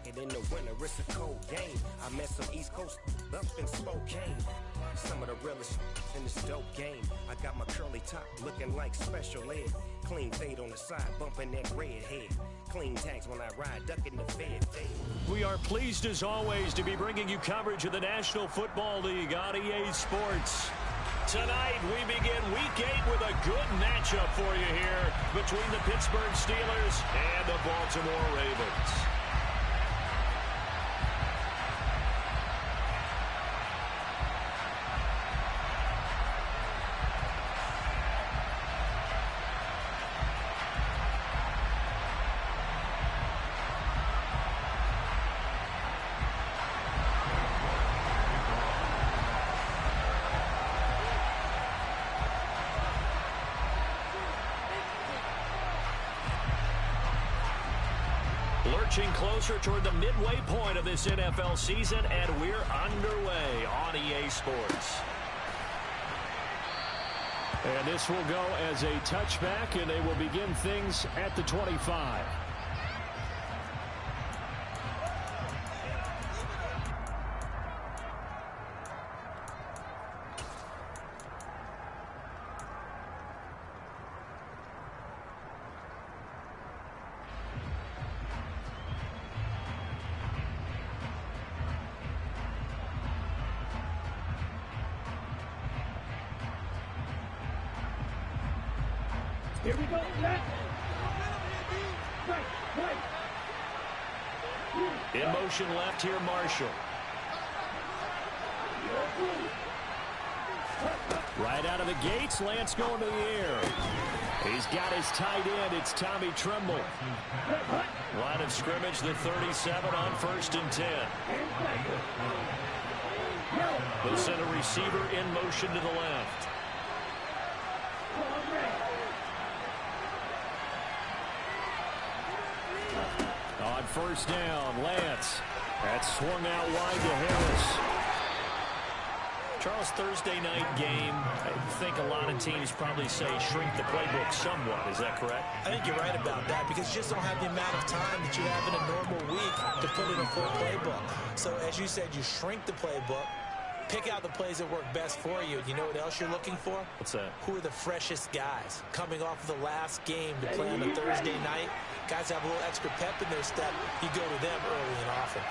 jacket in the winter, it's a cold game. I met some East Coast up in Spokane. Some of the realest in this dope game. I got my curly top looking like special ed. Clean fade on the side, bumping that red head. Clean tags when I ride, ducking the fed. We are pleased as always to be bringing you coverage of the National Football League on EA Sports. Tonight we begin Week 8 with a good matchup for you here between the Pittsburgh Steelers and the Baltimore Ravens. Lurching closer toward the midway point of this NFL season, and we're underway on EA Sports. And this will go as a touchback, and they will begin things at the 25. Here we go. In motion left here, Marshall. Right out of the gates, Lance going to the air. He's got his tight end. It's Tommy Tremble. Line of scrimmage, the 37 on 1st and 10. They'll send a receiver in motion to the left. On 1st down, Lance. That's swung out wide to Harris. Charles, Thursday night game, I think a lot of teams probably say shrink the playbook somewhat. Is that correct? I think you're right about that because you just don't have the amount of time that you have in a normal week to put in a full playbook. So as you said, you shrink the playbook, pick out the plays that work best for you. You know what else you're looking for? What's that? Who are the freshest guys coming off of the last game to play on a Thursday night? Guys have a little extra pep in their step. You go to them early and often.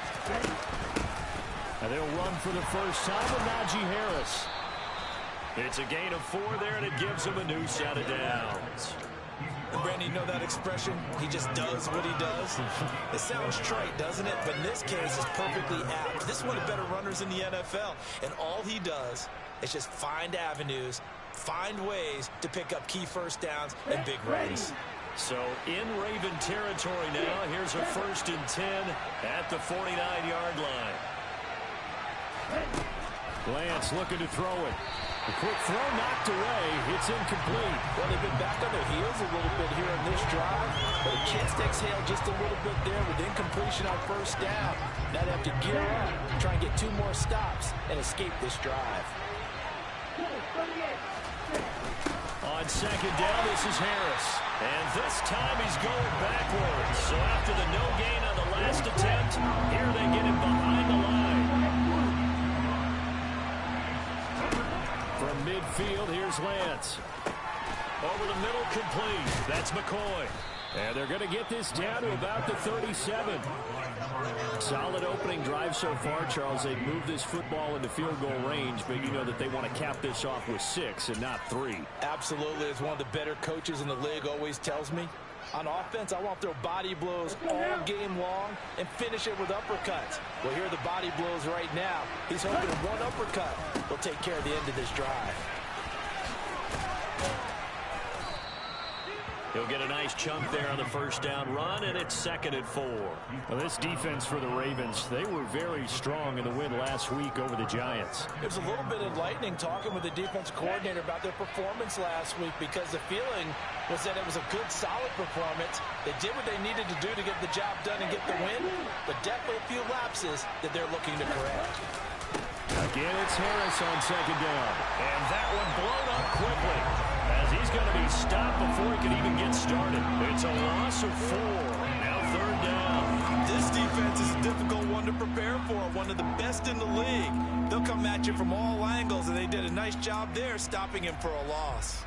And they'll run for the first time with Najee Harris. It's a gain of 4 there, and it gives him a new set of downs. And Brandon, you know that expression? He just does what he does. It sounds trite, doesn't it? But in this case, it's perfectly apt. This is one of the better runners in the NFL. And all he does is just find avenues, find ways to pick up key first downs and big runs. So in Raven territory now, here's a 1st and 10 at the 49-yard line. Lance looking to throw it. A quick throw knocked away. It's incomplete. Well, they've been back on their heels a little bit here on this drive, but a chance to exhale just a little bit there with incompletion on 1st down. Now they have to gear up, try and get 2 more stops, and escape this drive. On 2nd down, this is Harris. And this time he's going backwards. So after the no gain on the last attempt, here they get him behind the line. From midfield, here's Lance. Over the middle, complete. That's McCoy. And they're going to get this down to about the 37. Solid opening drive so far, Charles. They've moved this football into field goal range, but you know that they want to cap this off with 6 and not 3. Absolutely. As one of the better coaches in the league always tells me, on offense, I want to throw body blows all game long and finish it with uppercuts. Well, here are the body blows right now. He's hoping one uppercut will take care of the end of this drive. He'll get a nice chunk there on the 1st down run, and it's 2nd and 4. Well, this defense for the Ravens, they were very strong in the win last week over the Giants. It was a little bit enlightening talking with the defense coordinator about their performance last week because the feeling was that it was a good, solid performance. They did what they needed to do to get the job done and get the win, but definitely a few lapses that they're looking to correct. Again, it's Harris on 2nd down. And that one blown up quickly as he's going to be stopped before he can even get started. It's a loss of 4. Now 3rd down. This defense is one of the best in the league. They'll come at you from all angles, and they did a nice job there stopping him for a loss.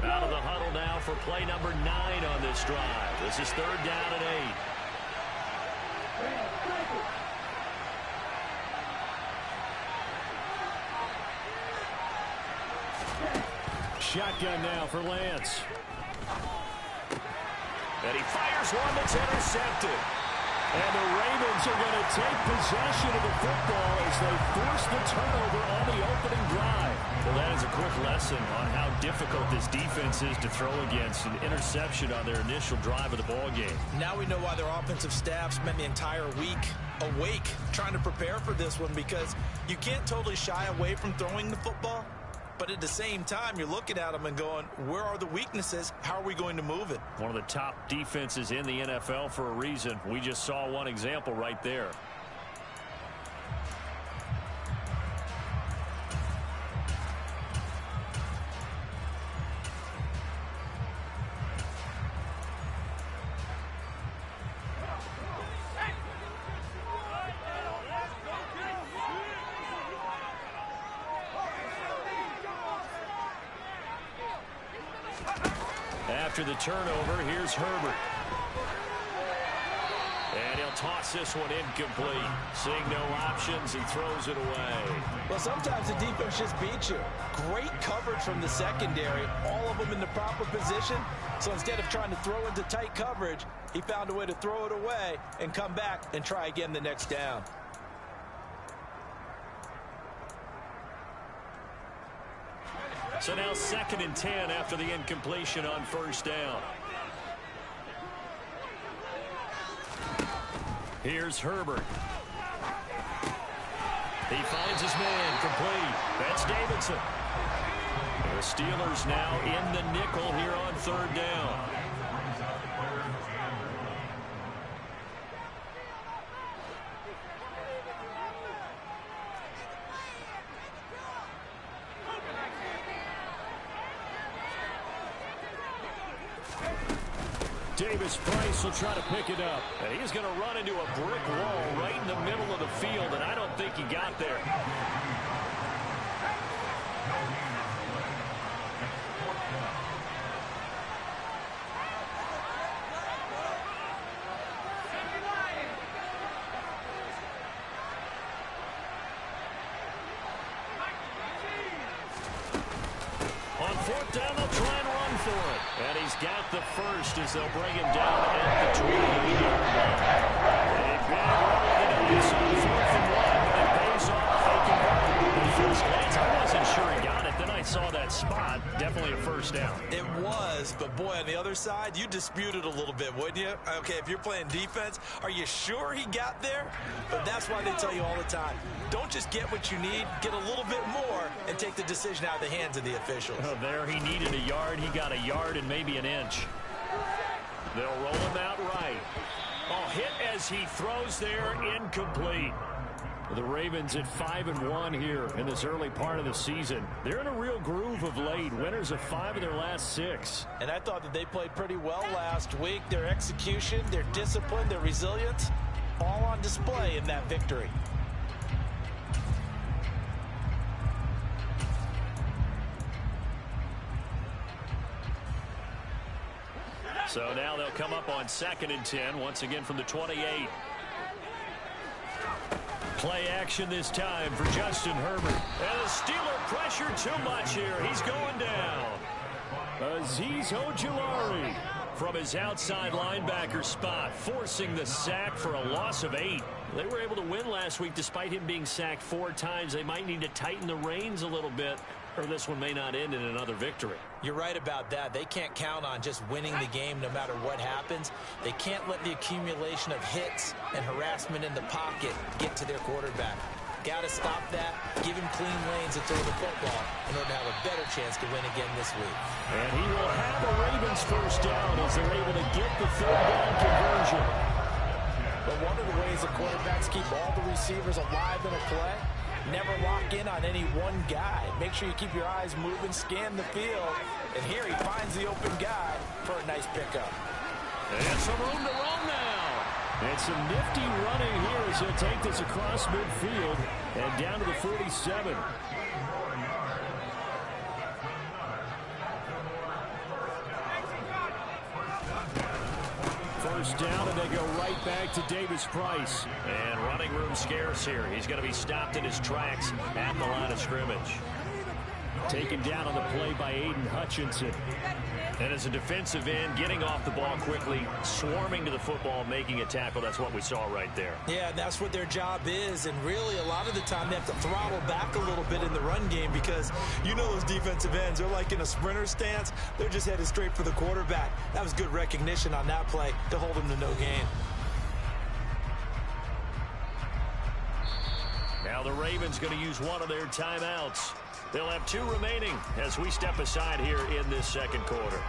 Out of the huddle now for play number 9 on this drive. This is 3rd down and 8. Shotgun now for Lance. And he fires one that's intercepted. And the Ravens are going to take possession of the football as they force the turnover on the opening drive. Well, that is a quick lesson on how difficult this defense is to throw against. An interception on their initial drive of the ball game. Now we know why their offensive staff spent the entire week awake trying to prepare for this one, because you can't totally shy away from throwing the football. But at the same time, you're looking at them and going, where are the weaknesses? How are we going to move it? One of the top defenses in the NFL for a reason. We just saw one example right there. After the turnover, here's Herbert. And he'll toss this one incomplete. Seeing no options and throws it away. Well, sometimes the defense just beats you. Great coverage from the secondary. All of them in the proper position. So instead of trying to throw into tight coverage, he found a way to throw it away and come back and try again the next down. So now 2nd and 10 after the incompletion on 1st down. Here's Herbert. He finds his man complete. That's Davidson. The Steelers now in the nickel here on 3rd down. Davis Price will try to pick it up. And he's going to run into a brick wall right in the middle of the field, and I don't think he got there. On 4th down, they'll try and run for it. And he's got the first as they'll bring him down at the 28-yard line. A big run to so 4th and 1, but it pays off. They convert. The first glance, I wasn't sure he got it. Then I saw that spot. Definitely a 1st down. It was, but boy, on the other side, you dispute it a little bit, wouldn't you? Okay, if you're playing defense, are you sure he got there? But that's why they tell you all the time, don't just get what you need, get a little bit more, and take the decision out of the hands of the officials. Oh, there he needed a yard. He got a yard and maybe an inch. They'll roll him out right. Oh, hit as he throws there, incomplete. The Ravens at 5-1 here in this early part of the season. They're in a real groove of late. Winners of 5 of their last 6. And I thought that they played pretty well last week. Their execution, their discipline, their resilience, all on display in that victory. So now they'll come up on 2nd and 10, once again from the 28. Play action this time for Justin Herbert. And the Steeler pressure too much here. He's going down. Azeez Ojulari from his outside linebacker spot, forcing the sack for a loss of 8. They were able to win last week despite him being sacked 4 times. They might need to tighten the reins a little bit, or this one may not end in another victory. You're right about that. They can't count on just winning the game no matter what happens. They can't let the accumulation of hits and harassment in the pocket get to their quarterback. Got to stop that, give him clean lanes and throw the football in order to have a better chance to win again this week. And he will have the Ravens 1st down as they're able to get the 3rd down conversion. But one of the ways the quarterbacks keep all the receivers alive in a play, never lock in on any one guy. Make sure you keep your eyes moving, scan the field, and here he finds the open guy for a nice pickup. And some room to run now. And some nifty running here as he'll take this across midfield and down to the 47. First down, and they go right back to Davis-Price. And running room scarce here. He's going to be stopped in his tracks at the line of scrimmage. Taken down on the play by Aiden Hutchinson. And as a defensive end, getting off the ball quickly, swarming to the football, making a tackle. That's what we saw right there. Yeah, that's what their job is. And really, a lot of the time, they have to throttle back a little bit in the run game because you know those defensive ends, they're like in a sprinter stance. They're just headed straight for the quarterback. That was good recognition on that play to hold him to no gain. Now the Ravens going to use one of their timeouts. They'll have 2 remaining as we step aside here in this second quarter.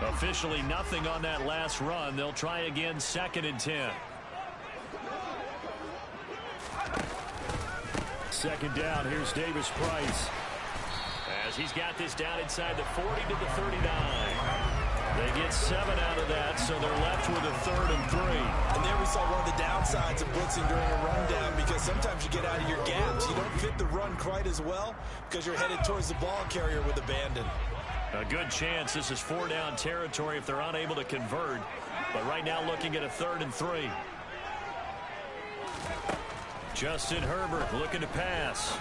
Officially nothing on that last run. They'll try again, 2nd and 10. Second down, here's Davis-Price. As he's got this down inside the 40 to the 39. They get 7 out of that, so they're left with a 3rd and 3. And there we saw one of the downsides of blitzing during a rundown because sometimes you get out of your gaps. You don't fit the run quite as well because you're headed towards the ball carrier with abandon. A good chance this is 4-down territory if they're unable to convert. But right now looking at a 3rd and 3. Justin Herbert looking to pass.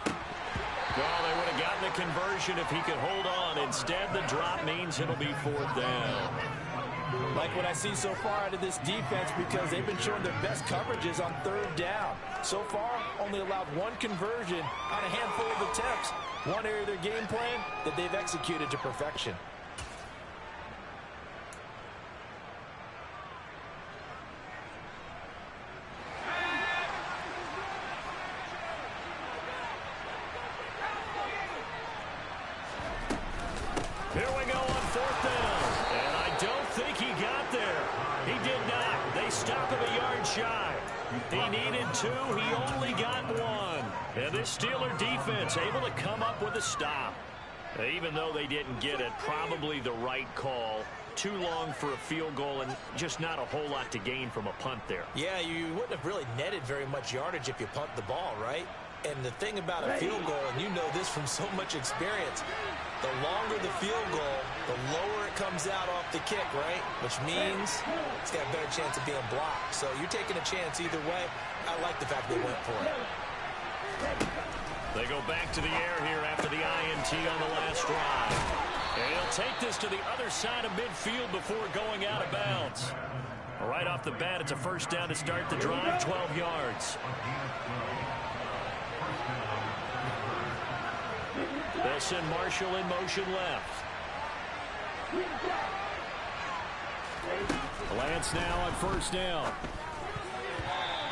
Well, they would have gotten the conversion if he could hold on. Instead, the drop means it'll be 4th down. Like what I see so far out of this defense because they've been showing their best coverages on 3rd down. So far, only allowed 1 conversion on a handful of attempts. One area of their game plan that they've executed to perfection. Here we go on 4th down. And I don't think he got there. He did not. They stop him a yard shy. He needed 2. He only got 1. And this Steeler defense able to come up with a stop. Even though they didn't get it, probably the right call. Too long for a field goal and just not a whole lot to gain from a punt there. Yeah, you wouldn't have really netted very much yardage if you punt the ball, right? And the thing about a field goal, and you know this from so much experience, the longer the field goal, the lower it comes out off the kick, right? Which means it's got a better chance of being blocked. So you're taking a chance either way. I like the fact they went for it. They go back to the air here after the INT on the last drive. And he'll take this to the other side of midfield before going out of bounds. Right off the bat, it's a 1st down to start the drive, 12 yards. They'll send Marshall in motion left. Lance now on 1st down.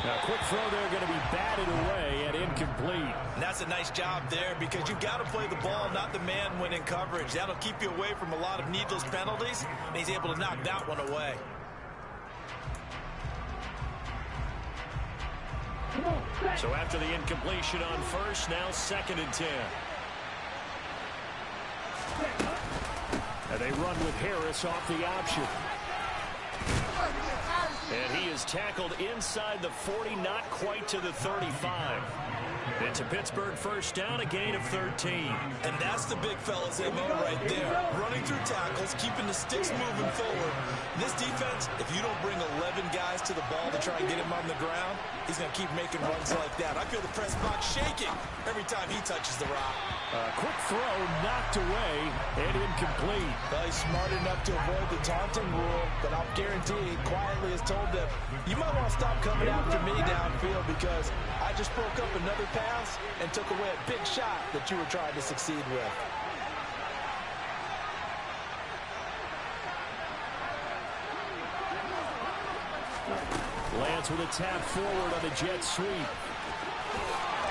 Now, quick throw there going to be batted away and incomplete. And that's a nice job there because you've got to play the ball, not the man when in coverage. That'll keep you away from a lot of needless penalties, and he's able to knock that one away. So after the incompletion on 1st, now 2nd and 10. And they run with Harris off the option. And he is tackled inside the 40, not quite to the 35. It's a Pittsburgh 1st down, a gain of 13. And that's the big fella's MO right there. Running through tackles, keeping the sticks moving forward. This defense, if you don't bring 11 guys to the ball to try and get him on the ground, he's going to keep making runs like that. I feel the press box shaking every time he touches the rock. Quick throw knocked away and incomplete. Well, he's smart enough to avoid the taunting rule, but I'll guarantee he quietly has told them, you might want to stop coming after me downfield because I just broke up another pass and took away a big shot that you were trying to succeed with. Lance with a tap forward on the jet sweep.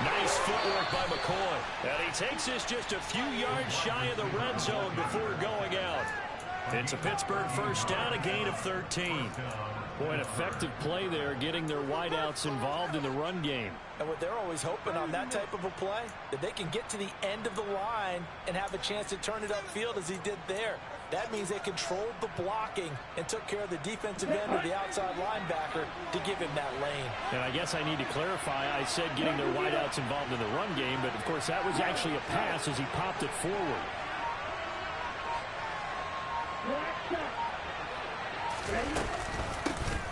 Nice footwork by McCoy. And he takes this just a few yards shy of the red zone before going out. It's a Pittsburgh first down, a gain of 13. Boy, an effective play there, getting their wideouts involved in the run game. And what they're always hoping on that type of a play, that they can get to the end of the line and have a chance to turn it upfield as he did there. That means they controlled the blocking and took care of the defensive end of the outside linebacker to give him that lane. And I guess I need to clarify, I said getting their wideouts involved in the run game, but of course that was actually a pass as he popped it forward.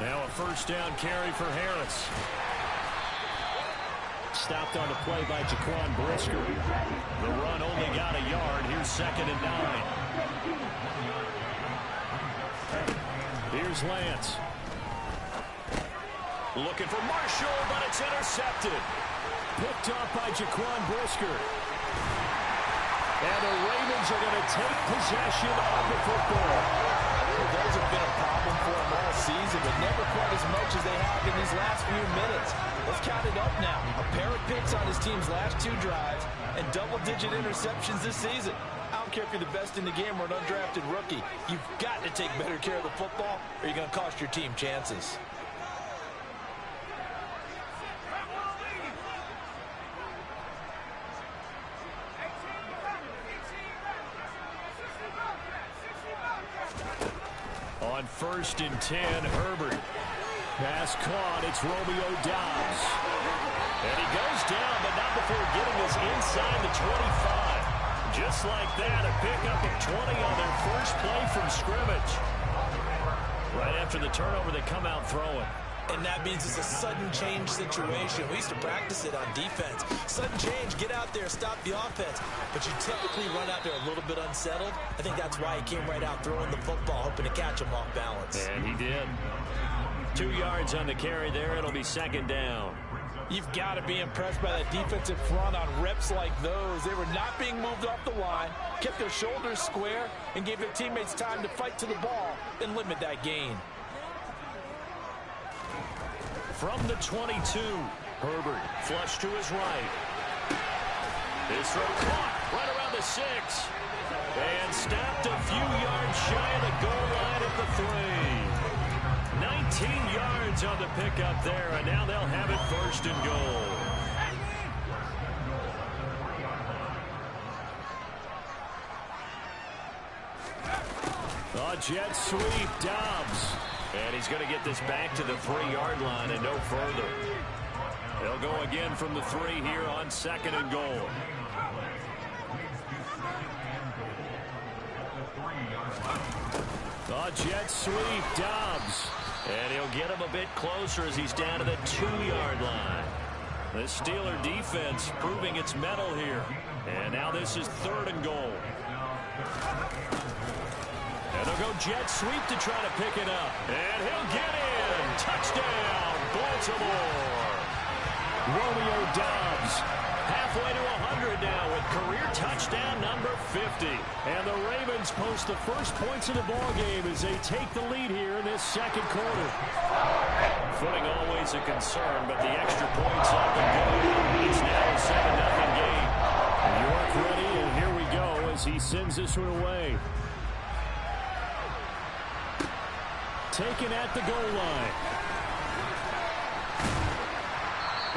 Now a first down carry for Harris. Stopped on the play by Jaquan Brisker. The run only got a yard. Here's 2nd and 9. Here's Lance. Looking for Marshall, but it's intercepted. Picked off by Jaquan Brisker. And the Ravens are going to take possession of the football. Those have been a problem for them all season, but never quite as much as they have in these last few minutes. Let's count it up now. A pair of picks on his team's last 2 drives and double-digit interceptions this season. I don't care if you're the best in the game or an undrafted rookie. You've got to take better care of the football or you're going to cost your team chances. On 1st and 10, Herbert. Pass caught. It's Romeo Doubs. And he goes down, but not before getting us inside the 25. Just like that, a pickup of 20 on their first play from scrimmage. Right after the turnover, they come out throwing. And that means it's a sudden change situation. We used to practice it on defense. Sudden change, get out there, stop the offense. But you typically run out there a little bit unsettled. I think that's why he came right out throwing the football, hoping to catch him off balance. And he did. 2 yards on the carry there. It'll be 2nd down. You've got to be impressed by that defensive front on reps like those. They were not being moved off the line, kept their shoulders square, and gave their teammates time to fight to the ball and limit that gain. From the 22, Herbert flush to his right. His throw caught right around the 6. And stopped a few yards shy of the goal line at the 3. 19 yards on the pickup there, and now they'll have it 1st and goal. A jet sweep, Doubs. And he's going to get this back to the 3-yard line and no further. They'll go again from the 3 here on 2nd and goal. A jet sweep, Doubs. And he'll get him a bit closer as he's down to the 2-yard line. The Steeler defense proving its mettle here. And now this is 3rd and goal. And they'll go jet sweep to try to pick it up. And he'll get in. Touchdown, Baltimore. Romeo Doubs halfway to 100 now with career touchdown number 50. And the Ravens post the first points of the ballgame as they take the lead here in this 2nd quarter. Footing always a concern, but the extra points up and good. It's now a 7-0 game. York ready, and here we go as he sends this one away. Taken at the goal line.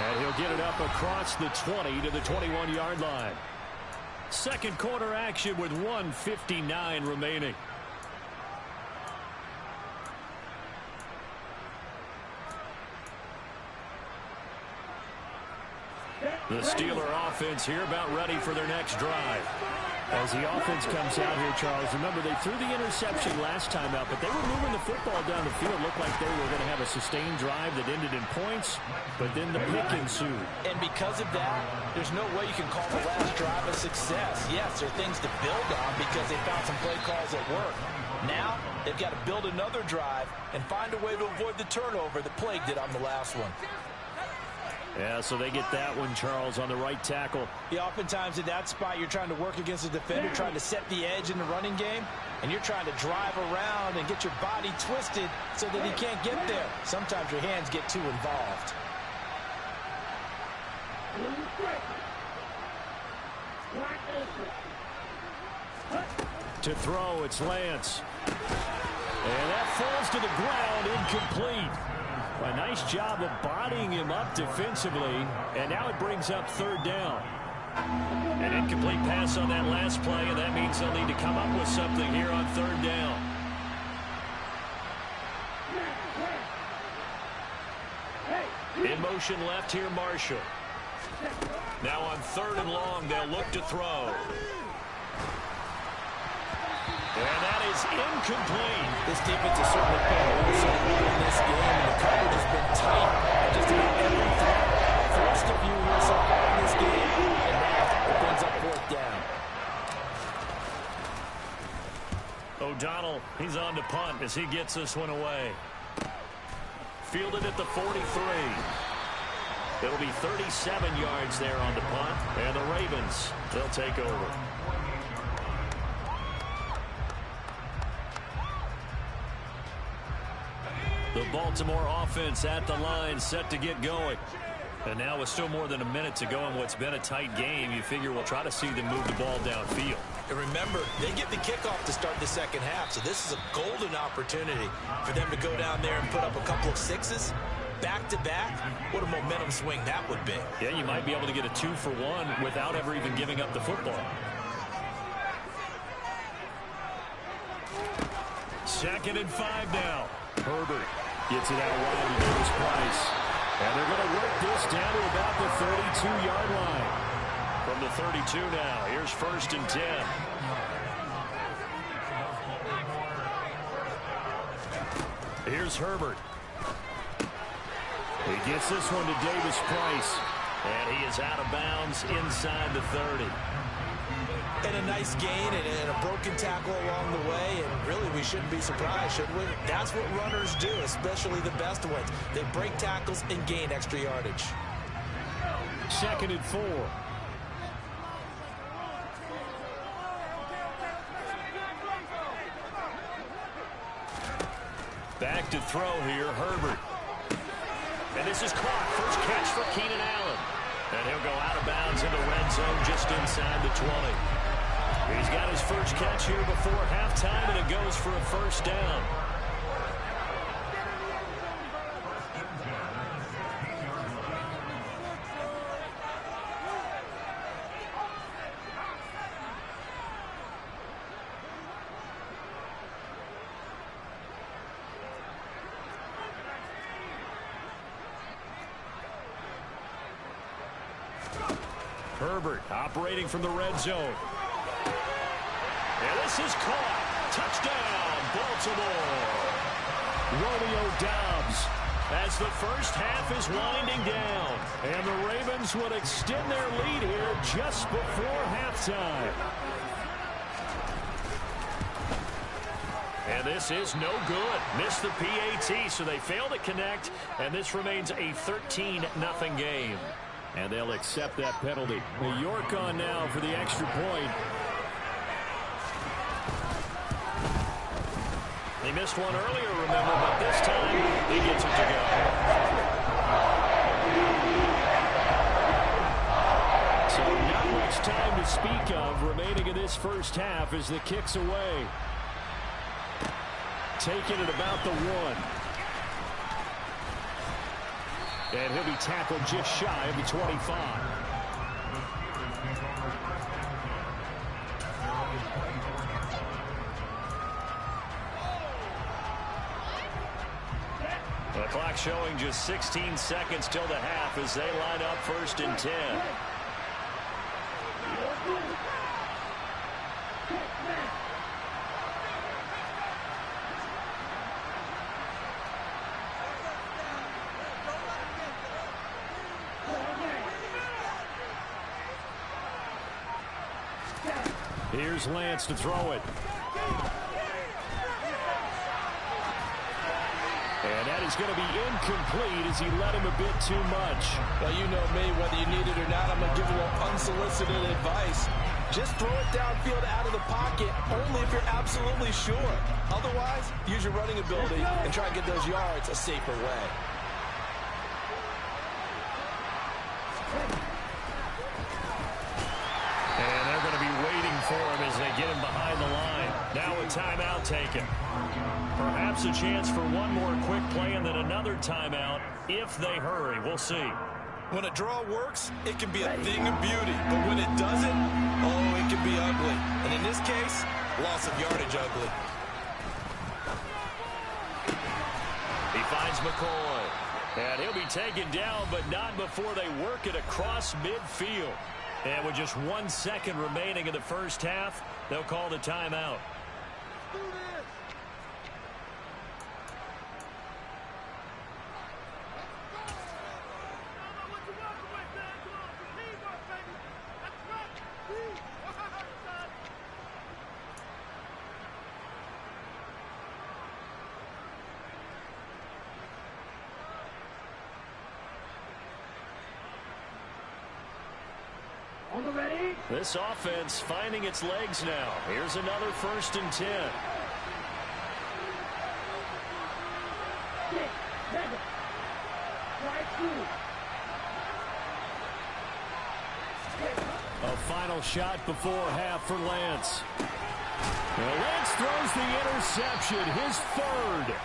And he'll get it up across the 20 to the 21-yard line. 2nd quarter action with 1:59 remaining. The Steeler offense here about ready for their next drive. As the offense comes out here, Charles, remember they threw the interception last time out, but they were moving the football down the field. Looked like they were going to have a sustained drive that ended in points, but then the pick ensued. And because of that, there's no way you can call the last drive a success. Yes, there are things to build on because they found some play calls that work. Now, they've got to build another drive and find a way to avoid the turnover that plagued it on the last one. Yeah, so they get that one, Charles, on the right tackle. Yeah, oftentimes in that spot, you're trying to work against the defender, trying to set the edge in the running game, and you're trying to drive around and get your body twisted so that he can't get there. Sometimes your hands get too involved. To throw, it's Lance. And that falls to the ground, incomplete. A nice job of bodying him up defensively, and now it brings up third down. An incomplete pass on that last play, and that means they'll need to come up with something here on third down. In motion left here, Marshall. Now on third and long, they'll look to throw. And that is incomplete. This defense is certainly playing a role in this game, and the coverage has been tight at just about every throw. Forced a few here so far in this game, and now it brings up fourth down. O'Donnell, he's on to punt as he gets this one away. Fielded at the 43. It'll be 37 yards there on the punt, and the Ravens, they'll take over. The Baltimore offense at the line, set to get going. And now with still more than a minute to go in what's been a tight game, you figure we'll try to see them move the ball downfield. And remember, they get the kickoff to start the second half, so this is a golden opportunity for them to go down there and put up a couple of sixes back-to-back. What a momentum swing that would be. Yeah, you might be able to get a 2-for-1 without ever even giving up the football. Second and 5 now. Herbert gets it out wide to Davis Price. And they're going to work this down to about the 32-yard line. From the 32 now, here's first and 10. Here's Herbert. He gets this one to Davis Price. And he is out of bounds inside the 30. And a nice gain and a broken tackle along the way, and really we shouldn't be surprised, should we? That's what runners do, especially the best ones. They break tackles and gain extra yardage. Second and 4. Back to throw here, Herbert. And this is caught. First catch for Keenan Allen. And he'll go out of bounds in the red zone just inside the 20. He's got his first catch here before halftime, and it goes for a first down. Herbert operating from the red zone. And this is caught. Touchdown, Baltimore. Romeo Doubs as the first half is winding down. And the Ravens would extend their lead here just before halftime. And this is no good. Missed the PAT, so they fail to connect. And this remains a 13-0 game. And they'll accept that penalty. New York on now for the extra point. He missed one earlier, remember, but this time he gets it to go. So not much time to speak of remaining in this first half as the kick's away. Taking it about the 1. And he'll be tackled just shy of the 25. The clock showing just 16 seconds till the half as they line up first and 10. Here's Lance to throw it. And that is going to be incomplete as he led him a bit too much. Well, you know me, whether you need it or not, I'm going to give a little unsolicited advice. Just throw it downfield out of the pocket, only if you're absolutely sure. Otherwise, use your running ability and try and get those yards a safer way. timeout taken. Perhaps a chance for one more quick play and then another timeout if they hurry. We'll see. When a draw works, it can be a thing of beauty. But when it doesn't, oh, it can be ugly. And in this case, loss of yardage ugly. He finds McCoy. And he'll be taken down, but not before they work it across midfield. And with just 1 second remaining in the first half, they'll call the timeout. This offense finding its legs now. Here's another 1st and 10. A final shot before half for Lance. Well, Lance throws the interception, his 3rd.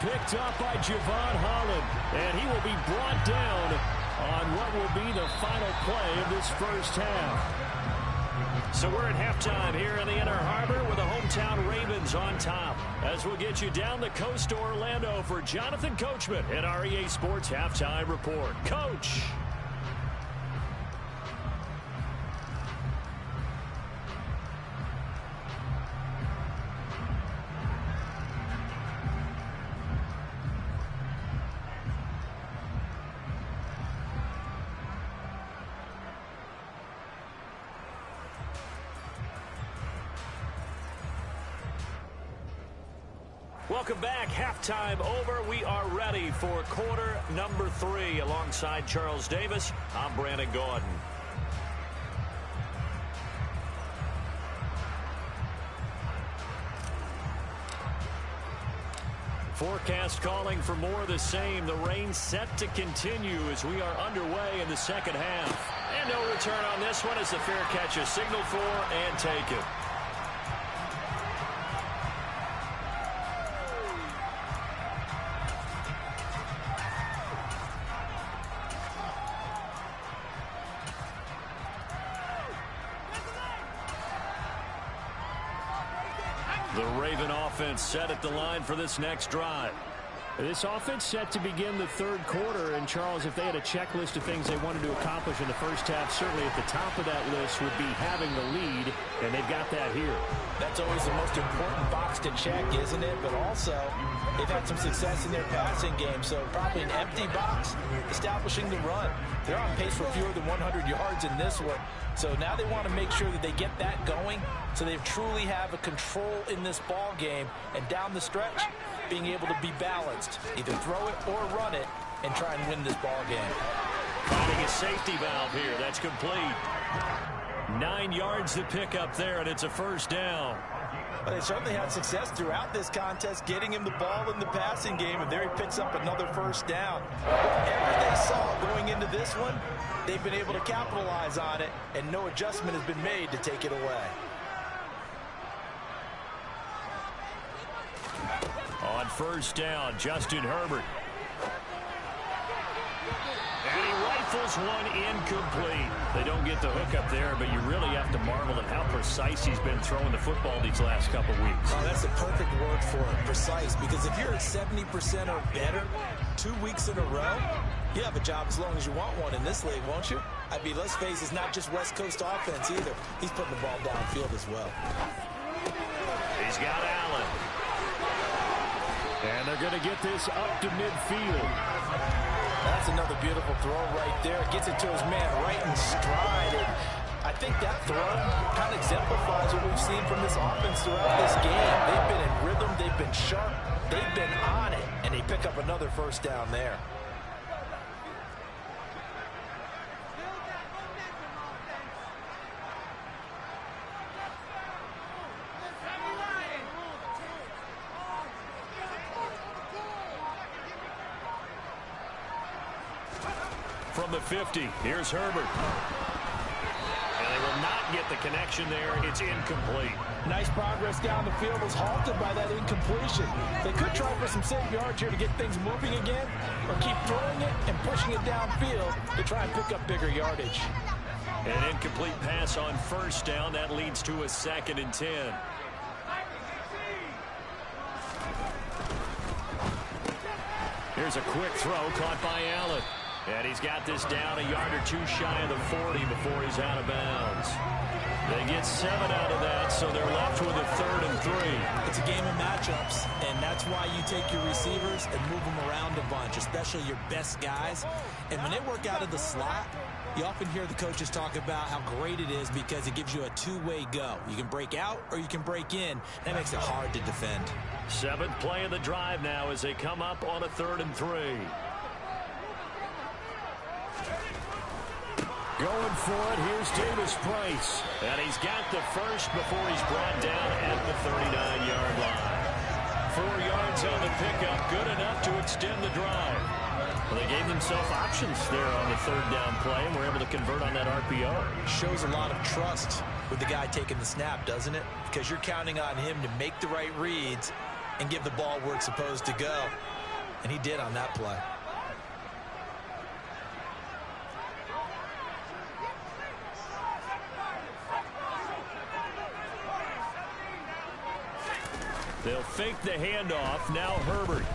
Picked up by Javon Holland, and he will be brought down on what will be the final play of this first half. So we're at halftime here in the Inner Harbor with the hometown Ravens on top. As we'll get you down the coast to Orlando for Jonathan Coachman at our EA Sports Halftime Report. Coach! Welcome back. Halftime over. We are ready for quarter number 3. Alongside Charles Davis, I'm Brandon Gaudin. Forecast calling for more of the same. The rain set to continue as we are underway in the second half. And no return on this one as the fair catch is signaled for and taken. The Raven offense set at the line for this next drive. This offense set to begin the 3rd quarter, and Charles, if they had a checklist of things they wanted to accomplish in the first half, certainly at the top of that list would be having the lead, and they've got that here. That's always the most important box to check, isn't it? But also, they've had some success in their passing game, so probably an empty box, establishing the run. They're on pace for fewer than 100 yards in this one, so now they want to make sure that they get that going so they truly have a control in this ball game, and down the stretch, being able to be balanced, either throw it or run it, and try and win this ball game. Finding a safety valve here. That's complete. 9 yards to pick up there, and it's a first down. Well, they certainly had success throughout this contest, getting him the ball in the passing game, and there he picks up another first down. Whatever they saw going into this one, they've been able to capitalize on it, and no adjustment has been made to take it away. On first down, Justin Herbert. And he rifles one incomplete. They don't get the hook up there, but you really have to marvel at how precise he's been throwing the football these last couple weeks. Oh, that's the perfect word for it, precise, because if you're at 70% or better 2 weeks in a row, you have a job as long as you want one in this league, won't you? I mean, let's face it, it's not just West Coast offense either. He's putting the ball downfield as well. He's got Allen. And they're going to get this up to midfield. That's another beautiful throw right there. Gets it to his man right in stride. And I think that throw kind of exemplifies what we've seen from this offense throughout this game. They've been in rhythm. They've been sharp. They've been on it. And they pick up another first down there. From the 50, here's Herbert. And they will not get the connection there. It's incomplete. Nice progress down the field was halted by that incompletion. They could try for some safe yards here to get things moving again, or keep throwing it and pushing it downfield to try and pick up bigger yardage. An incomplete pass on first down. That leads to a 2nd and 10. Here's a quick throw caught by Allen. And he's got this down a yard or 2 shy of the 40 before he's out of bounds. They get 7 out of that, so they're left with a 3rd and 3. It's a game of matchups, and that's why you take your receivers and move them around a bunch, especially your best guys. And when they work out of the slot, you often hear the coaches talk about how great it is because it gives you a two-way go. You can break out or you can break in. That makes it hard to defend. 7th play of the drive now as they come up on a 3rd and 3. Going for it, here's Davis Price. And he's got the first before he's brought down at the 39-yard line. 4 yards on the pickup, good enough to extend the drive. Well, they gave themselves options there on the 3rd down play and were able to convert on that RPO. Shows a lot of trust with the guy taking the snap, doesn't it? Because you're counting on him to make the right reads and give the ball where it's supposed to go. And he did on that play. They'll fake the handoff. Now Herbert.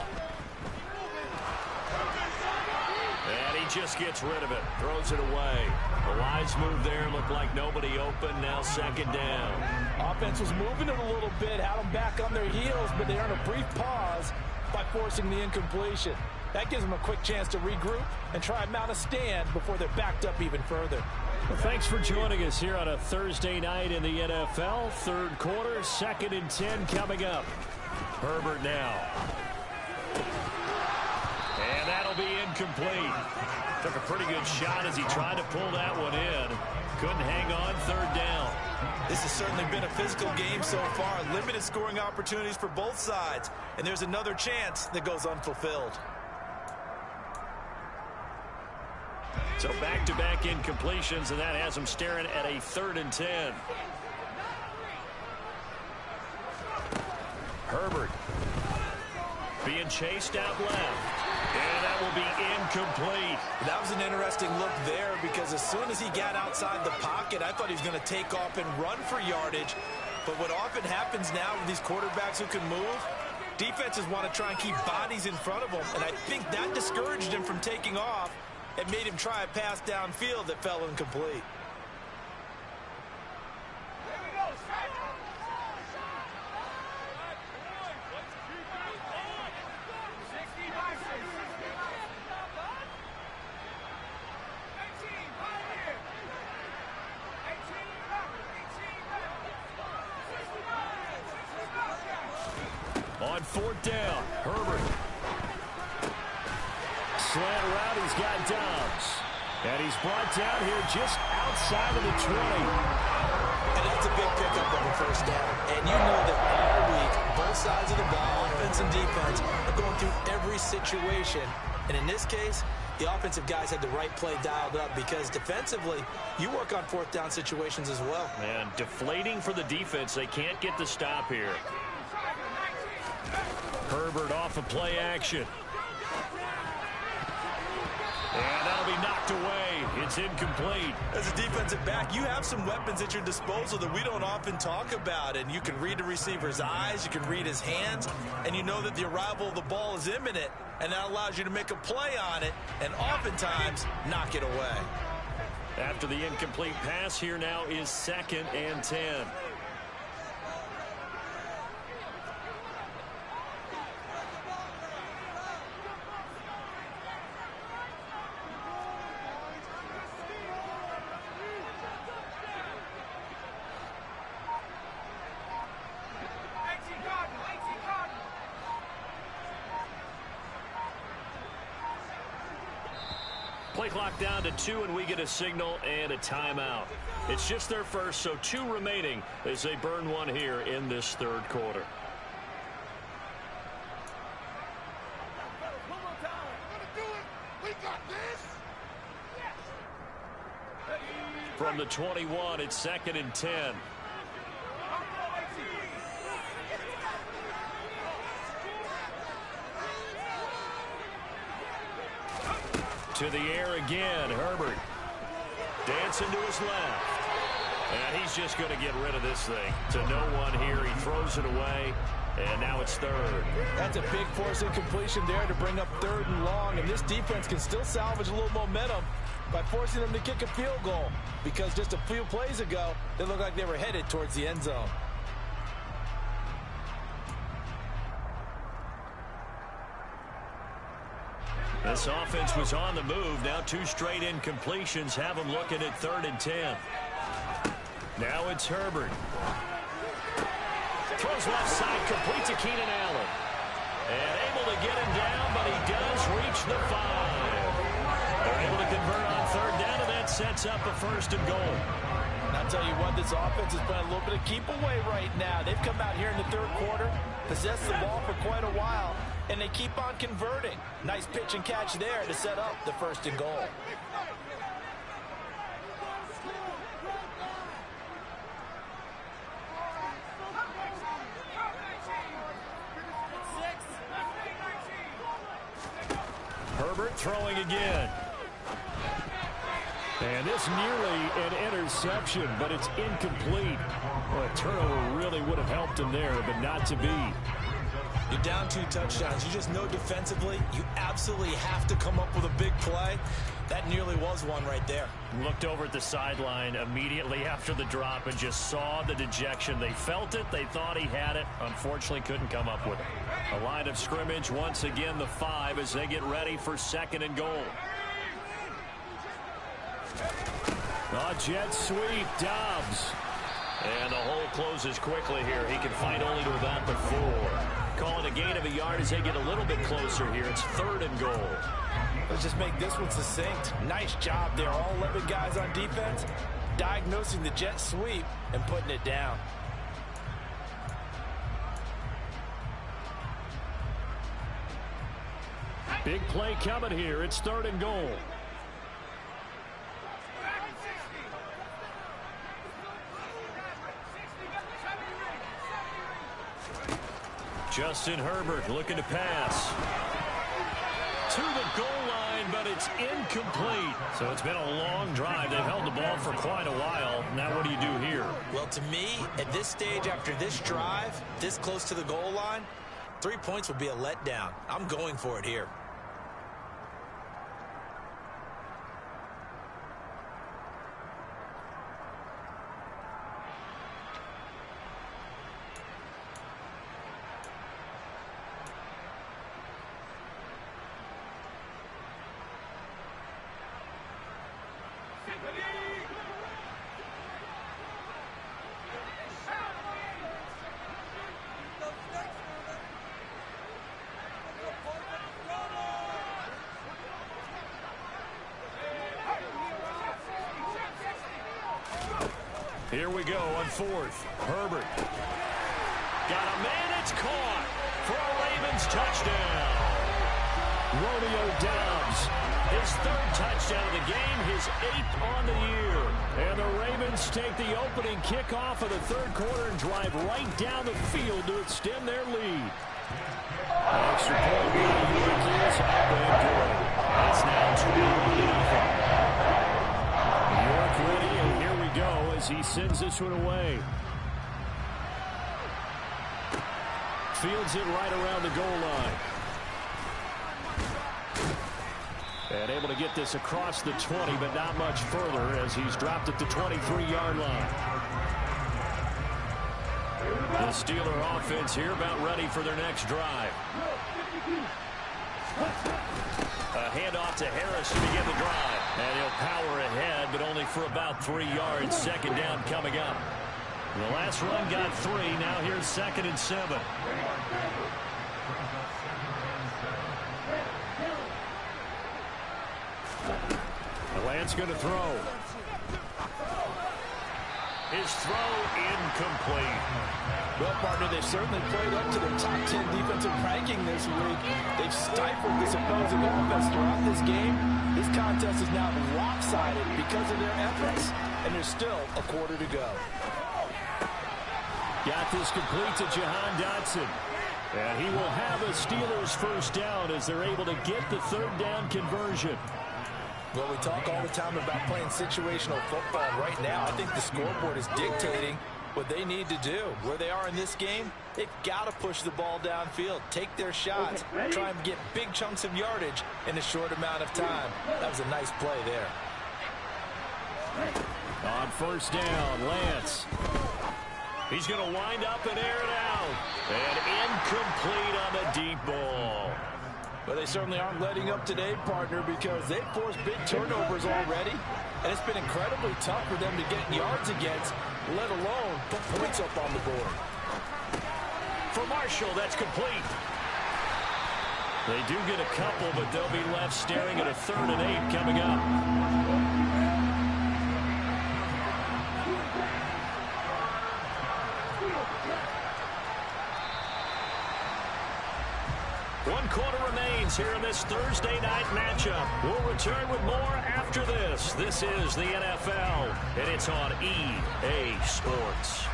And he just gets rid of it. Throws it away. A wise move there. Looked like nobody open. Now 2nd down. Offense was moving it a little bit. Had them back on their heels, but they earned a brief pause by forcing the incompletion. That gives them a quick chance to regroup and try and mount a stand before they're backed up even further. Well, thanks for joining us here on a Thursday night in the NFL. 3rd quarter, 2nd and 10 coming up. Herbert now. And that'll be incomplete. Took a pretty good shot as he tried to pull that one in. Couldn't hang on. 3rd down. This has certainly been a physical game so far. Limited scoring opportunities for both sides. And there's another chance that goes unfulfilled. So back-to-back incompletions, and that has them staring at a 3rd and 10. Herbert being chased out left. And that will be incomplete. That was an interesting look there because as soon as he got outside the pocket, I thought he was going to take off and run for yardage. But what often happens now with these quarterbacks who can move, defenses want to try and keep bodies in front of them. And I think that discouraged him from taking off. It made him try a pass downfield that fell incomplete. On 4th down, Herbert. Slant route, he's got Dobbs. And he's brought down here just outside of the 20. And that's a big pickup of a 1st down. And you know that all week, both sides of the ball, offense and defense, are going through every situation. And in this case, the offensive guys had the right play dialed up because defensively, you work on 4th down situations as well. And deflating for the defense. They can't get the stop here. Herbert off of play action. And that'll be knocked away. It's incomplete. As a defensive back, you have some weapons at your disposal that we don't often talk about. And you can read the receiver's eyes, you can read his hands, and you know that the arrival of the ball is imminent. And that allows you to make a play on it and oftentimes knock it away. After the incomplete pass, here now is 2nd and 10. Play clock down to 2, and we get a signal and a timeout. It's just their first, so 2 remaining as they burn one here in this 3rd quarter. One more time. We're gonna do it. We got this. Yes. From the 21, it's 2nd and 10. To the air again, Herbert. Dancing to his left. And he's just going to get rid of this thing. To no one here. He throws it away. And now it's 3rd. That's a big force incompletion there to bring up 3rd and long. And this defense can still salvage a little momentum by forcing them to kick a field goal. Because just a few plays ago, they looked like they were headed towards the end zone. This offense was on the move. Now 2 straight incompletions have them looking at 3rd and 10. Now it's Herbert. Throws left side, complete to Keenan Allen. And able to get him down, but he does reach the 5. They're able to convert on 3rd down, and that sets up a 1st and goal. And I'll tell you what, this offense is playing a little bit of keep away right now. They've come out here in the 3rd quarter, possessed the ball for quite a while, and they keep on converting. Nice pitch and catch there to set up the 1st and goal. Herbert throwing again. And this nearly an interception, but it's incomplete. Well, a turnover really would have helped him there, but not to be. You're down 2 touchdowns. You just know defensively you absolutely have to come up with a big play. That nearly was one right there. Looked over at the sideline immediately after the drop and just saw the dejection. They felt it. They thought he had it. Unfortunately, couldn't come up with it. A line of scrimmage, once again, the 5 as they get ready for 2nd and goal. A jet sweep, Dobbs. And the hole closes quickly here. He can fight only to about the 4. Calling a gain of a yard as they get a little bit closer here. It's 3rd and goal. Let's just make this one succinct. Nice job there. All 11 guys on defense diagnosing the jet sweep and putting it down. Big play coming here. It's 3rd and goal. Justin Herbert looking to pass. To the goal line, but it's incomplete. So it's been a long drive. They've held the ball for quite a while. Now what do you do here? Well, to me, at this stage after this drive, this close to the goal line, 3 points would be a letdown. I'm going for it here. Here we go on 4th. Herbert. Got a man, it's caught for a Ravens touchdown. Romeo Doubs, his 3rd touchdown of the game, his 8th on the year. And the Ravens take the opening kickoff of the 3rd quarter and drive right down the field to extend their lead. Extra point by the Yankees up and good. It's now 2-0. York ready, and here we go as he sends this one away. Fields it right around the goal line. And able to get this across the 20, but not much further as he's dropped at the 23-yard line. The Steeler offense here about ready for their next drive. A handoff to Harris to begin the drive. And he'll power ahead, but only for about 3 yards. 2nd down coming up. The last run got 3. Now here's 2nd and 7. Lance going to throw. His throw incomplete. Well, partner, they've certainly played up to their top 10 defensive ranking this week. They've stifled this opposing offense throughout this game. This contest is now lopsided because of their efforts, and there's still a quarter to go. Got this complete to Jahan Dotson. And he will have a Steelers first down as they're able to get the third down conversion. Well, we talk all the time about playing situational football. Right now, I think the scoreboard is dictating what they need to do. Where they are in this game, they've got to push the ball downfield, take their shots, try and get big chunks of yardage in a short amount of time. That was a nice play there. On first down, Lance. He's going to wind up and air it out. And incomplete on the deep ball. But they certainly aren't letting up today, partner, because they've forced big turnovers already. And it's been incredibly tough for them to get yards against, let alone put points up on the board. For Marshall, that's complete. They do get a couple, but they'll be left staring at a 3rd and 8 coming up. One quarter remains here in this Thursday night matchup. We'll return with more after this. This is the NFL, and it's on EA Sports.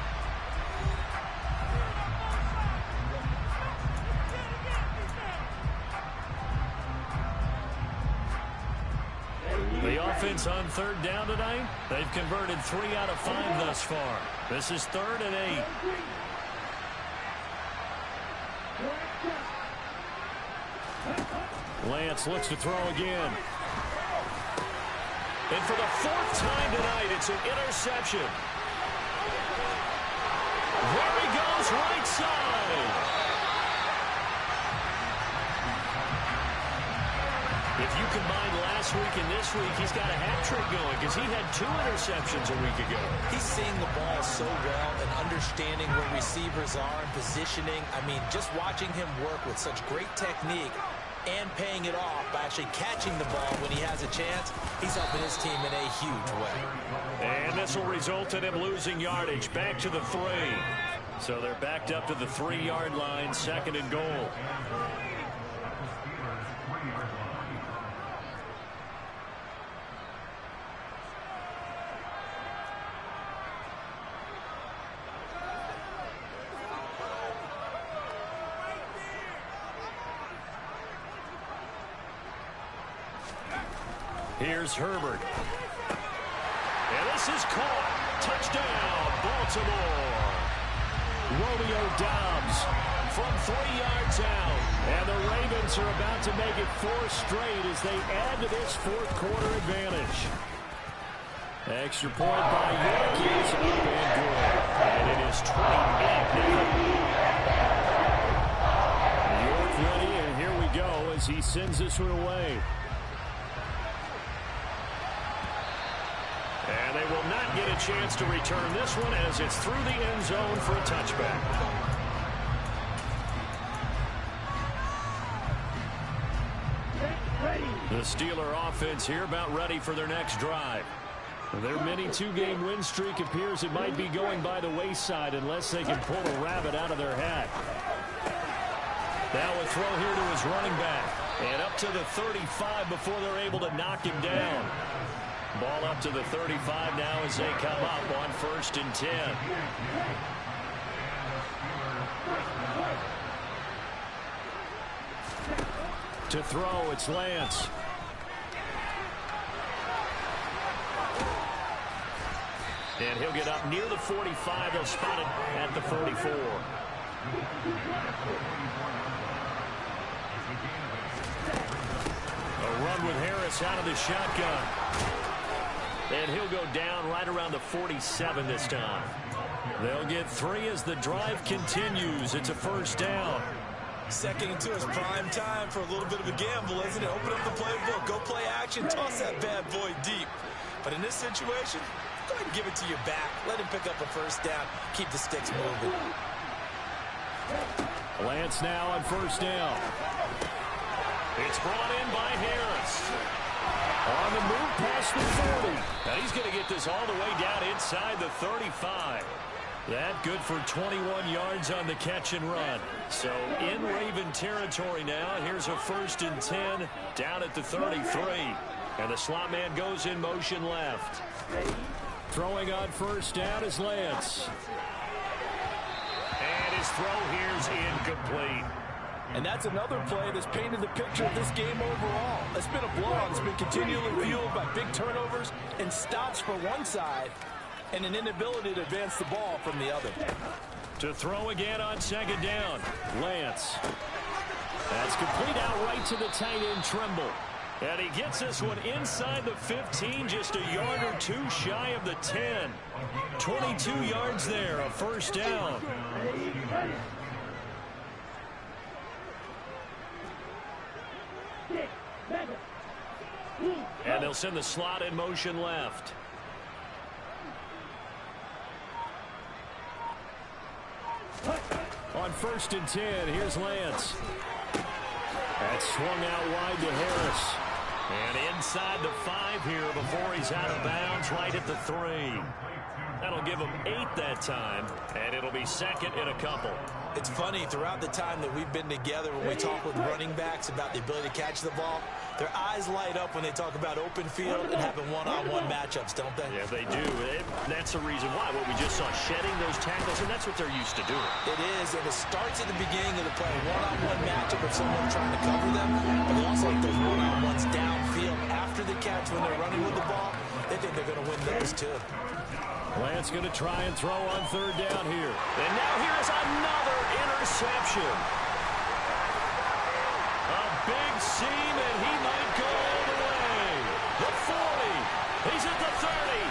The offense on third down tonight, they've converted 3 out of 5 thus far. This is 3rd and 8. Lance looks to throw again. And for the 4th time tonight, it's an interception. There he goes, right side. If you combine last week and this week, he's got a hat trick going because he had 2 interceptions a week ago. He's seeing the ball so well and understanding where receivers are and positioning. I mean, just watching him work with such great technique and paying it off by actually catching the ball when he has a chance, he's helping his team in a huge way. And this will result in him losing yardage back to the 3. So they're backed up to the 3-yard line, 2nd and goal. Here's Herbert. And this is caught. Touchdown, Baltimore. Romeo Doubs from 3 yards out. And the Ravens are about to make it 4 straight as they add to this 4th quarter advantage. Extra point by Yankees, up and good. And it is 28-0. York ready, and here we go as he sends this one away. And they will not get a chance to return this one as it's through the end zone for a touchback. The Steeler offense here about ready for their next drive. Their mini 2-game win streak appears it might be going by the wayside unless they can pull a rabbit out of their hat. Now a throw here to his running back. And up to the 35 before they're able to knock him down. Ball up to the 35 now as they come up on 1st and 10. To throw, it's Lance. And he'll get up near the 45. They'll spot it at the 44. A run with Harris out of the shotgun. And he'll go down right around the 47 this time. They'll get 3 as the drive continues. It's a 1st down. 2nd and 2 is prime time for a little bit of a gamble, isn't it? Open up the playbook, go play action, toss that bad boy deep. But in this situation, go ahead and give it to your back. Let him pick up a 1st down. Keep the sticks moving. Lance now on 1st down. It's brought in by Harris. On the move past the 40. And he's going to get this all the way down inside the 35. That good for 21 yards on the catch and run. So in Raven territory now. Here's a 1st and 10 down at the 33. And the slot man goes in motion left. Throwing on 1st down is Lance. And his throw here's incomplete. And that's another play that's painted the picture of this game overall. It's been a blowout. It's been continually fueled by big turnovers and stops for one side and an inability to advance the ball from the other. To throw again on 2nd down, Lance. That's complete out right to the tight end, Trimble. And he gets this one inside the 15, just a yard or two shy of the 10. 22 yards there, a 1st down. And they'll send the slot in motion left. On 1st and 10, here's Lance. That's swung out wide to Harris. And inside the 5 here before he's out of bounds, right at the 3. That'll give him 8 that time, and it'll be 2nd and a couple. It's funny, throughout the time that we've been together, when we talk with running backs about the ability to catch the ball, their eyes light up when they talk about open field and having one-on-one matchups, don't they? Yeah, they do. That's the reason why. What we just saw, shedding those tackles, and that's what they're used to doing. It is, and it starts at the beginning of the play. One-on-one matchup of someone trying to cover them, but they also like those one-on-ones downfield after the catch when they're running with the ball. They think they're going to win those, too. Lance going to try and throw on 3rd down here. And now here's another interception. A big seam, and he might go all the way. The 40. He's at the 30.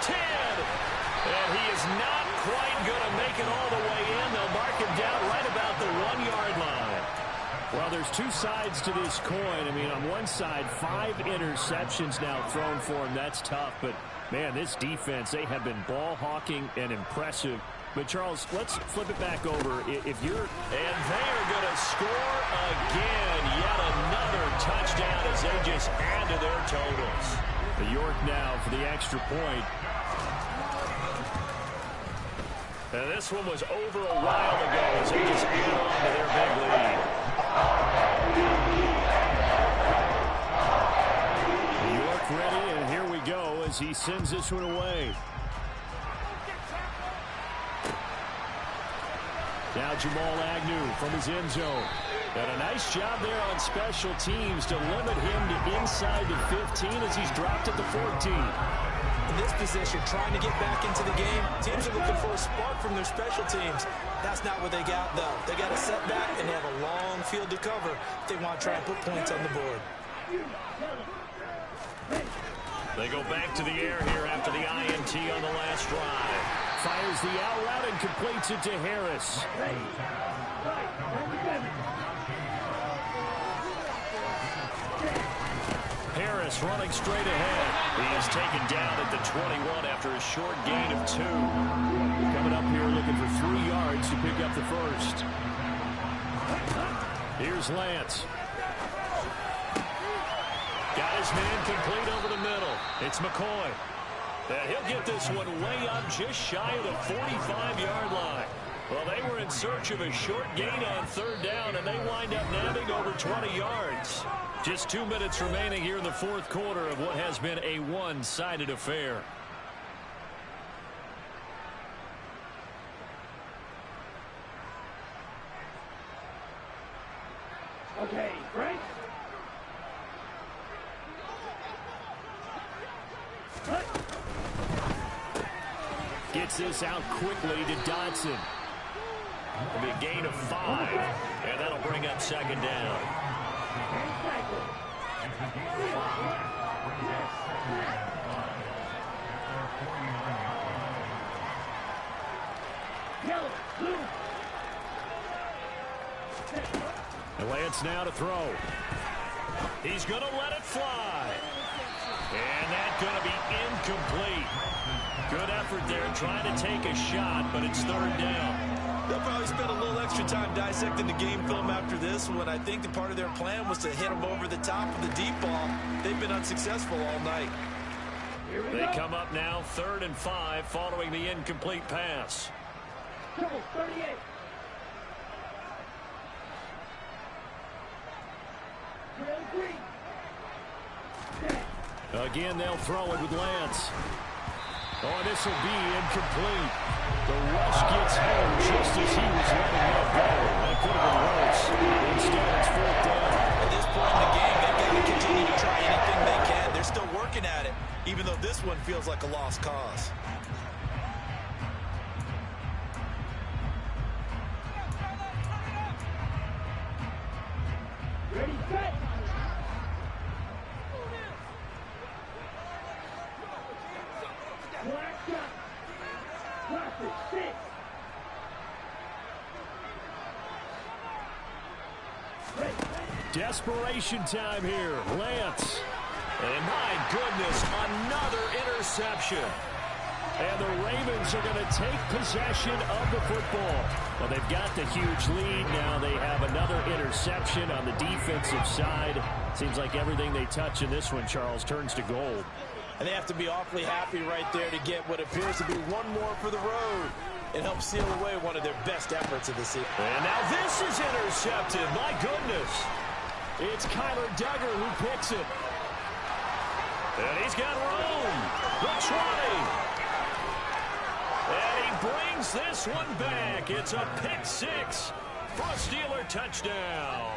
10. And he is not quite going to make it all the way in. They'll mark him down right about the 1-yard line. Well, there's 2 sides to this coin. I mean, on one side, 5 interceptions now thrown for him. That's tough, but man, this defense, they have been ball hawking and impressive. But, Charles, let's flip it back over. If you're... And they are going to score again. Yet another touchdown as they just add to their totals. The York now for the extra point. And this one was over a while ago as they just add on to their big lead. New York ready, and here we go as he sends this one away. Now Jamal Agnew from his end zone. And a nice job there on special teams to limit him to inside the 15 as he's dropped at the 14. In this position, trying to get back into the game, teams are looking for a spark from their special teams. That's not what they got, though. They got a setback, and they have a long field to cover if they want to try and put points on the board. They go back to the air here after the INT on the last drive. Fires the out route and completes it to Harris. Harris running straight ahead. He is taken down at the 21 after a short gain of 2. Coming up here looking for 3 yards to pick up the first. Here's Lance. Got his man complete over the middle. It's McCoy. And he'll get this one way up just shy of the 45-yard line. Well, they were in search of a short gain on 3rd down, and they wind up nabbing over 20 yards. Just 2 minutes remaining here in the 4th quarter of what has been a one-sided affair. Okay, Frank. Gets this out quickly to Dodson. It'll be a gain of 5, and that'll bring up 2nd down. And Lance now to throw. He's going to let it fly. And that's going to be incomplete. Good effort there trying to take a shot, but it's 3rd down. They'll probably spend a little extra time dissecting the game film after this one. I think the part of their plan was to hit them over the top of the deep ball. They've been unsuccessful all night. They come up now 3rd and 5 following the incomplete pass. 38. Again, they'll throw it with Lance. Oh, this will be incomplete. The rush gets home just as he was letting that go. That could have been worse. Instead, it's 4th down. At this point in the game, they've got to continue to try anything they can. They're still working at it, even though this one feels like a lost cause. Ready, set. Black shot. Classic 6. Desperation time here. Lance. And my goodness, another interception. And the Ravens are going to take possession of the football. Well, they've got the huge lead. Now they have another interception on the defensive side. Seems like everything they touch in this one, Charles, turns to gold. And they have to be awfully happy right there to get what appears to be one more for the road and help seal away one of their best efforts of the season. And now this is intercepted. My goodness. It's Kyler Duggar who picks it. And he's got room. The 20. And he brings this one back. It's a pick 6 for a Steeler touchdown.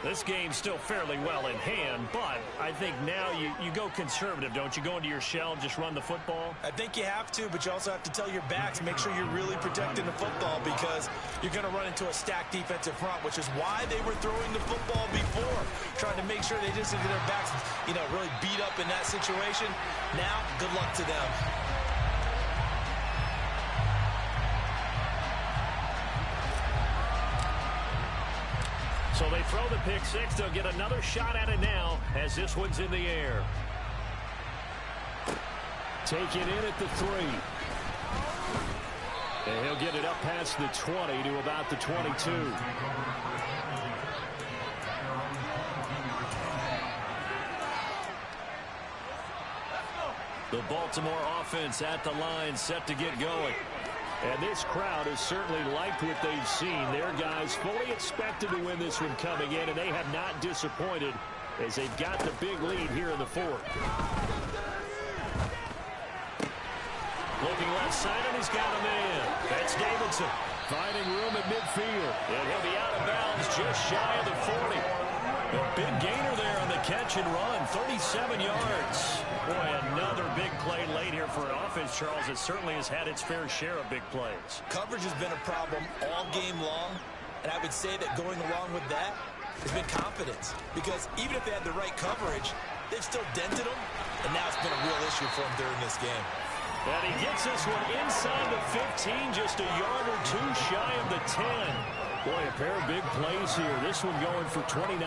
This game's still fairly well in hand, but I think now you go conservative, don't you? Go into your shell and just run the football? I think you have to, but you also have to tell your backs, make sure you're really protecting the football because you're going to run into a stacked defensive front, which is why they were throwing the football before, trying to make sure they just get their backs, really beat up in that situation. Now, good luck to them. So they throw the pick 6. They'll get another shot at it now as this one's in the air. Taken in at the 3. And he'll get it up past the 20 to about the 22. The Baltimore offense at the line, set to get going. And this crowd has certainly liked what they've seen. Their guys fully expected to win this one coming in, and they have not disappointed as they've got the big lead here in the 4th. Looking left side, and he's got a man. That's Davidson. Finding room at midfield. And he'll be out of bounds just shy of the 40. A big gainer there on the catch and run. 37 yards. Boy, another big play late here for an offense, Charles. It certainly has had its fair share of big plays. Coverage has been a problem all game long, and I would say that going along with that has been confidence. Because even if they had the right coverage, they've still dented them, and now it's been a real issue for them during this game. And he gets this one inside the 15, just a yard or 2 shy of the 10. Boy, a pair of big plays here. This one going for 29.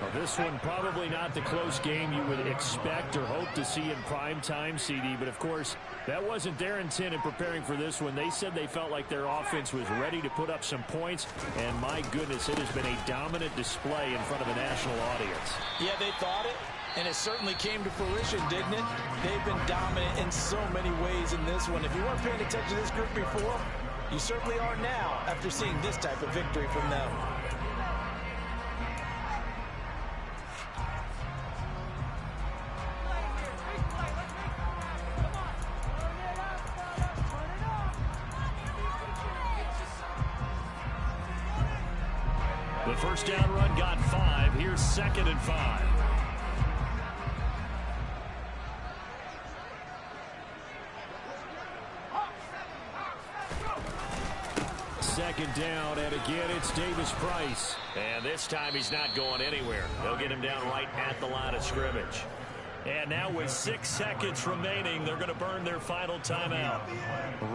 Well, this one probably not the close game you would expect or hope to see in prime time, CD. But, of course, that wasn't their intent in preparing for this one. They said they felt like their offense was ready to put up some points. And, my goodness, it has been a dominant display in front of a national audience. Yeah, they thought it. And it certainly came to fruition, didn't it? They've been dominant in so many ways in this one. If you weren't paying attention to this group before, you certainly are now after seeing this type of victory from them. The first down run got 5. Here's 2nd and 5. Second down, and again, it's Davis Price. And this time he's not going anywhere. They'll get him down right at the line of scrimmage. And now with 6 seconds remaining, they're going to burn their final timeout.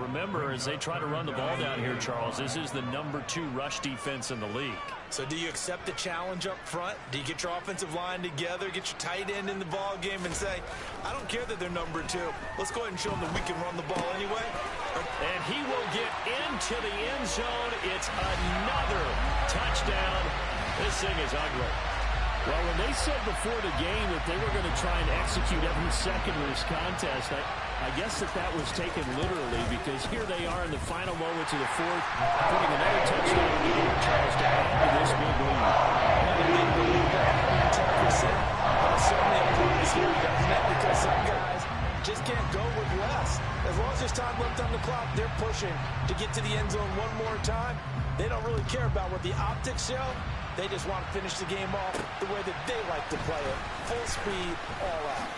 Remember, as they try to run the ball down here, Charles, this is the number 2 rush defense in the league. So do you accept the challenge up front? Do you get your offensive line together, get your tight end in the ball game and say, I don't care that they're number 2. Let's go ahead and show them that we can run the ball anyway? And he will get into the end zone. It's another touchdown. This thing is ugly. Well, when they said before the game that they were going to try and execute every second of this contest, I guess that was taken literally, because here they are in the final moments of the fourth, putting another touchdown on the board, Charles, to add to this big lead. I didn't believe that 110%, but I certainly agree with you, doesn't it? Because some guys just can't go with less. As long as there's time left on the clock, they're pushing to get to the end zone one more time. They don't really care about what the optics show. They just want to finish the game off the way that they like to play it. Full speed, all out.